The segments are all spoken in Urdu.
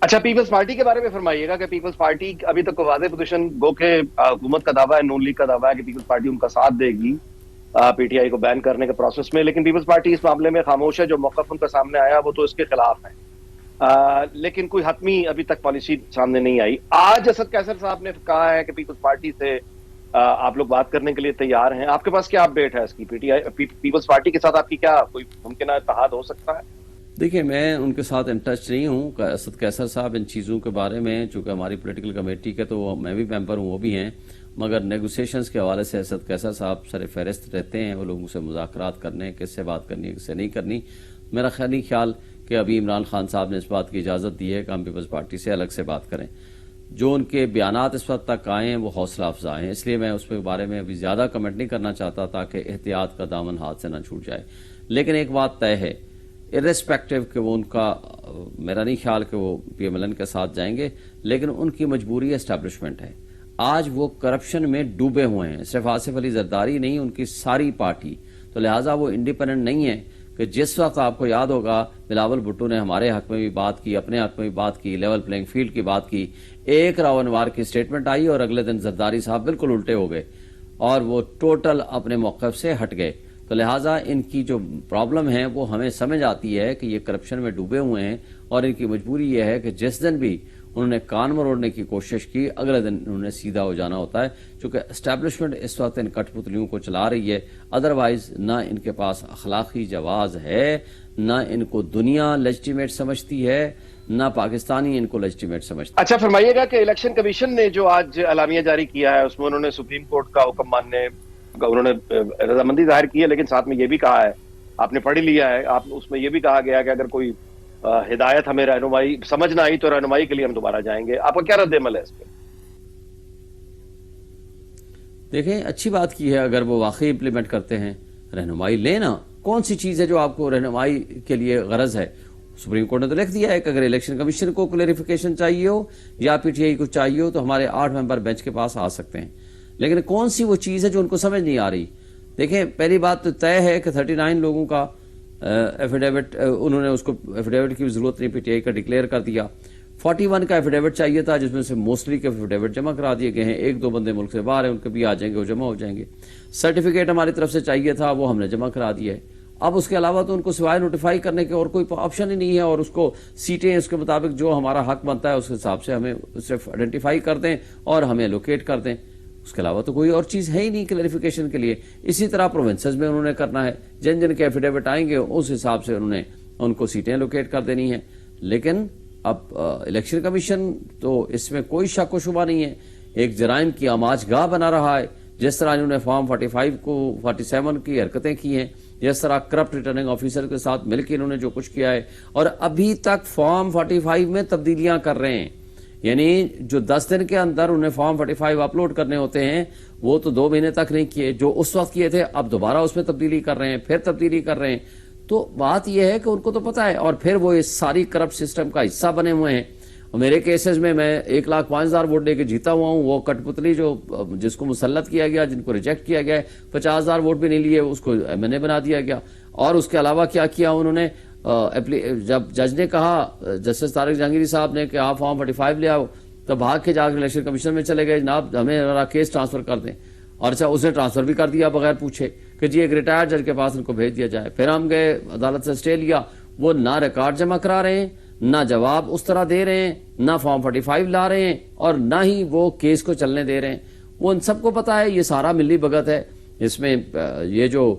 اچھا، پیپلز پارٹی کے بارے میں فرمائیے گا کہ پیپلز پارٹی ابھی تک کو واضح پوزیشن گو کہ حکومت کا دعویٰ ہے، نون لیگ کا دعویٰ ہے کہ پیپلز پارٹی ان کا ساتھ دے گی پی ٹی آئی کو بین کرنے کے پروسیس میں، لیکن پیپلز پارٹی اس معاملے میں خاموش ہے. جو موقف ان کا سامنے آیا وہ تو اس کے خلاف ہے، لیکن کوئی حتمی ابھی تک پالیسی سامنے نہیں آئی. آج اسد کیسر صاحب نے کہا ہے کہ پیپلز پارٹی سے آپ لوگ بات کرنے کے لیے تیار ہیں. آپ کے پاس کیا اپڈیٹ ہے اس کی؟ پیپلز پارٹی کے ساتھ آپ کی کیا کوئی ممکنہ اتحاد ہو سکتا ہے؟ دیکھیں، میں ان کے ساتھ ان ٹچ نہیں ہوں. اسد کیسر صاحب ان چیزوں کے بارے میں، چونکہ ہماری پولیٹیکل کمیٹی کے تو میں بھی ممبر ہوں، وہ بھی ہیں، مگر نیگوسیشنز کے حوالے سے اسد کیسر صاحب سر فہرست رہتے ہیں. وہ لوگوں سے مذاکرات کرنے، کس سے بات کرنی ہے، کس سے نہیں کرنی. میرا نہیں خیال کہ ابھی عمران خان صاحب نے اس بات کی اجازت دی ہے کہ ہم پیپلز پارٹی سے الگ سے بات کریں. جو ان کے بیانات اس وقت تک آئے ہیں وہ حوصلہ افزا ہیں، اس لیے میں اس کے بارے میں ابھی زیادہ کمنٹ نہیں کرنا چاہتا تاکہ احتیاط کا دامن ہاتھ سے نہ چھوٹ جائے. لیکن ایک بات طے ہے، ارسپیکٹو کہ وہ ان کا، میرا نہیں خیال کہ وہ پی ایم ایل این کے ساتھ جائیں گے، لیکن ان کی مجبوری اسٹیبلشمنٹ ہے. آج وہ کرپشن میں ڈوبے ہوئے ہیں، صرف آصف علی زرداری نہیں، ان کی ساری پارٹی. تو لہٰذا وہ انڈیپینڈنٹ نہیں ہے کہ جس وقت آپ کو یاد ہوگا بلاول بھٹو نے ہمارے حق میں بھی بات کی، اپنے حق میں بھی بات کی، لیول پلینگ فیلڈ کی بات کی. ایک راو انوار کی سٹیٹمنٹ آئی اور اگلے دن زرداری صاحب بالکل الٹے ہو گئے اور وہ ٹوٹل اپنے موقف سے ہٹ گئے. تو لہٰذا ان کی جو پرابلم ہے وہ ہمیں سمجھ آتی ہے کہ یہ کرپشن میں ڈوبے ہوئے ہیں، اور ان کی مجبوری یہ ہے کہ جس دن بھی انہوں نے کان مروڑنے کی کوشش کی، اگلے دن انہوں نے سیدھا ہو جانا ہوتا ہے، چونکہ اسٹیبلشمنٹ اس وقت ان کٹ پتلیوں کو چلا رہی ہے. ادروائز نہ ان کے پاس اخلاقی جواز ہے، نہ ان کو دنیا لیجٹیمیٹ سمجھتی ہے، نہ پاکستانی ان کو لیجٹیمیٹ سمجھتا. اچھا، فرمائیے گا کہ الیکشن کمیشن نے جو آج اعلامیہ جاری کیا ہے اس میں انہوں نے سپریم کورٹ کا حکم ماننے انہوں نے رضامندی ظاہر کی ہے، لیکن ساتھ میں یہ بھی کہا ہے، آپ نے پڑھ ہی لیا ہے، آپ اس میں یہ بھی کہا گیا کہ اگر کوئی ہدایت ہمیں رہنمائی سمجھ نہ آئی تو رہنمائی کے لیے ہم دوبارہ جائیں گے. آپ کا کیا رد عمل ہے اس پہ؟ دیکھیں، اچھی بات کی ہے اگر وہ واقعی امپلیمنٹ کرتے ہیں. رہنمائی لینا کون سی چیز ہے جو آپ کو رہنمائی کے لیے غرض ہے؟ سپریم کورٹ نے تو لکھ دیا ہے کہ اگر الیکشن کمیشن کو کلیریفیکیشن چاہیے ہو یا پی ٹی آئی کو چاہیے ہو تو ہمارے 8 ممبر بینچ کے پاس آ سکتے ہیں. لیکن کون سی وہ چیز ہے جو ان کو سمجھ نہیں آ رہی؟ دیکھیں، پہلی بات تو طے ہے کہ 39 لوگوں کا ایفیڈیوٹ، انہوں نے اس کو ایفیڈیوٹ کی ضرورت نہیں، پی ٹی آئی کا ڈکلیئر کر دیا. 41 کا ایفیڈیوٹ چاہیے تھا جس میں سے موسٹلی کے ایفیڈیوٹ جمع کرا دیے گئے ہیں. 1-2 بندے ملک سے باہر ہیں، ان کے بھی آ جائیں گے، وہ جمع ہو جائیں گے. سرٹیفکیٹ ہماری طرف سے چاہیے تھا، وہ ہم نے جمع کرا دیا ہے. اب اس کے علاوہ تو ان کو سوائے نوٹیفائی کرنے کے اور کوئی آپشن ہی نہیں ہے، اور اس کو سیٹیں اس کے مطابق جو ہمارا حق بنتا ہے اس حساب سے ہمیں صرف آئیڈینٹیفائی کر دیں اور ہمیں لوکیٹ کر دیں. اس کے علاوہ تو کوئی اور چیز ہے ہی نہیں کلیریفیکیشن کے لیے. اسی طرح پروونسز میں انہوں نے کرنا ہے، جن جن کے ایفیڈیوٹ آئیں گے اس حساب سے انہوں نے ان کو سیٹیں لوکیٹ کر دینی ہیں. لیکن اب الیکشن کمیشن تو اس میں کوئی شک و شبہ نہیں ہے، ایک جرائم کی آماج گاہ بنا رہا ہے. جس طرح انہوں نے فارم 45 کو 47 کی حرکتیں کی ہیں، جس طرح کرپٹ ریٹرننگ آفیسر کے ساتھ مل کے انہوں نے جو کچھ کیا ہے، اور ابھی تک فارم 45 میں تبدیلیاں کر رہے ہیں. یعنی جو 10 دن کے اندر انہیں فارم 45 اپلوڈ کرنے ہوتے ہیں وہ تو 2 مہینے تک نہیں کیے، جو اس وقت کیے تھے اب دوبارہ اس میں تبدیلی کر رہے ہیں، پھر تبدیلی کر رہے ہیں. تو بات یہ ہے کہ ان کو تو پتا ہے، اور پھر وہ اس ساری کرپٹ سسٹم کا حصہ بنے ہوئے ہیں. میرے کیسز میں 1,05,000 ووٹ دے کے جیتا ہوا ہوں. وہ کٹ پتلی جو جس کو مسلط کیا گیا، جن کو ریجیکٹ کیا گیا ہے، 50,000 ووٹ بھی نہیں لیے، اس کو ایم این اے بنا دیا گیا. اور اس کے علاوہ کیا کیا انہوں نے، جب جج نے کہا، جسٹس طارق جہانگیری صاحب نے کہ آپ فارم 45 لے آؤ، تو بھاگ کے جا کے الیکشن کمیشن میں چلے گئے، جناب ہمیں ذرا کیس ٹرانسفر کر دیں. اور اچھا، اس نے ٹرانسفر بھی کر دیا بغیر پوچھے کہ جی ایک ریٹائرڈ جج کے پاس ان کو بھیج دیا جائے. پھر ہم گئے عدالت سے اسٹے لیا. وہ نہ ریکارڈ جمع کرا رہے ہیں، نہ جواب اس طرح دے رہے ہیں، نہ فارم 45 لا رہے ہیں، اور نہ ہی وہ کیس کو چلنے دے رہے ہیں. وہ ان سب کو پتا ہے یہ سارا ملی بھگت ہے. اس میں یہ جو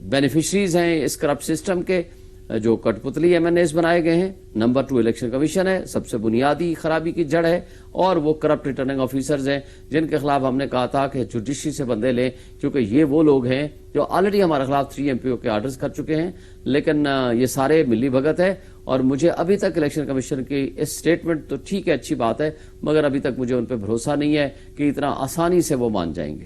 بینیفیشریز ہیں اس کرپٹ سسٹم کے، جو کٹ پتلی ایم این ایز بنائے گئے ہیں. نمبر 2 الیکشن کمیشن ہے، سب سے بنیادی خرابی کی جڑ ہے. اور وہ کرپٹ ریٹرننگ آفیسرز ہیں جن کے خلاف ہم نے کہا تھا کہ جوڈیشری سے بندے لیں، کیونکہ یہ وہ لوگ ہیں جو آلریڈی ہمارے خلاف 3 MPO کے آرڈرز کر چکے ہیں. لیکن یہ سارے ملی بھگت ہے، اور مجھے ابھی تک الیکشن کمیشن کی اس سٹیٹمنٹ تو ٹھیک ہے، اچھی بات ہے، مگر ابھی تک مجھے ان پہ بھروسہ نہیں ہے کہ اتنا آسانی سے وہ مان جائیں گے.